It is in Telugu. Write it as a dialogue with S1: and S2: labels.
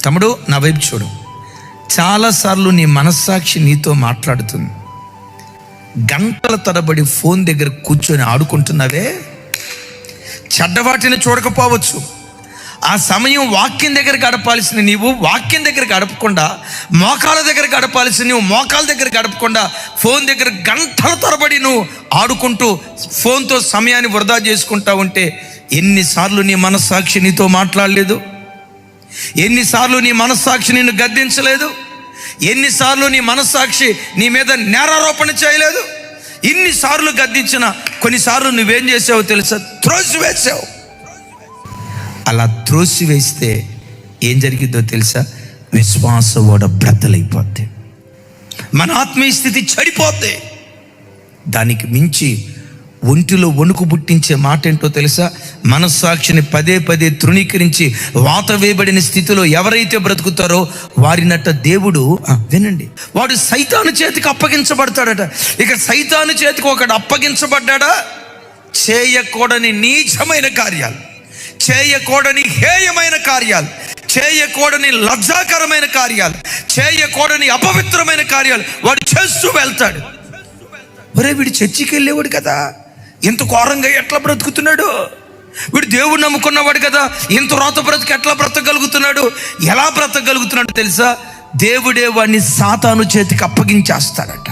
S1: తమ్ముడు, నా వైపు చూడు. చాలాసార్లు నీ మనస్సాక్షి నీతో మాట్లాడుతుంది. గంటల తరబడి ఫోన్ దగ్గర కూర్చొని ఆడుకుంటున్నావే. చెడ్డవాటిని చూడకపోవచ్చు, ఆ సమయం వాక్యం దగ్గర గడపాల్సిన నీవు వాక్యం దగ్గర గడపకుండా, మోకాళ్ళ దగ్గర గడపాల్సిన నువ్వు మోకాళ్ళ దగ్గర గడపకుండా ఫోన్ దగ్గర గంటల తరబడి నువ్వు ఆడుకుంటూ ఫోన్తో సమయాన్ని వృధా చేసుకుంటా ఉంటే ఎన్నిసార్లు నీ మనస్సాక్షి నీతో మాట్లాడలేదు? ఎన్నిసార్లు నీ మనస్సాక్షి నిన్ను గద్దించలేదు? ఎన్నిసార్లు నీ మనస్సాక్షి నీ మీద నేరారోపణ చేయలేదు? ఇన్నిసార్లు గద్దించిన కొన్నిసార్లు నువ్వేం చేసావో తెలుసా? త్రోసివేసావు. అలా త్రోసివేస్తే ఏం జరిగిద్దో తెలుసా? విశ్వాస ఓడ బ్రద్దలైపోద్ది, మన ఆత్మీయ స్థితి చెడిపోద్ది. దానికి మించి ఒంటిలో వణుకు పుట్టించే మాట ఏంటో తెలుసా? మనస్సాక్షిని పదే పదే తృణీకరించి వాత వేయబడిన స్థితిలో ఎవరైతే బ్రతుకుతారో వారినట్ట దేవుడు, వినండి, వాడు సైతాను చేతికి అప్పగించబడతాడట. ఇక సైతాను చేతికి ఒకడు అప్పగించబడ్డా చేయకూడని నీచమైన కార్యాలు, చేయకూడని హేయమైన కార్యాలు, చేయకూడని లజ్జాకరమైన కార్యాలు, చేయకూడని అపవిత్రమైన కార్యాలు వాడు చేస్తూ వెళ్తాడు. ఒరే, వీడు చర్చికి వెళ్ళేవాడు కదా, ఇంత ఘోరంగా ఎట్లా బ్రతుకుతున్నాడు? వీడు దేవుడు నమ్ముకున్నవాడు కదా, ఇంత రోత బ్రతుకు ఎట్లా బ్రతకగలుగుతున్నాడు? ఎలా బ్రతకగలుగుతున్నాడు తెలుసా? దేవుడే వాడిని సాతాను చేతికి అప్పగించేస్తాడట.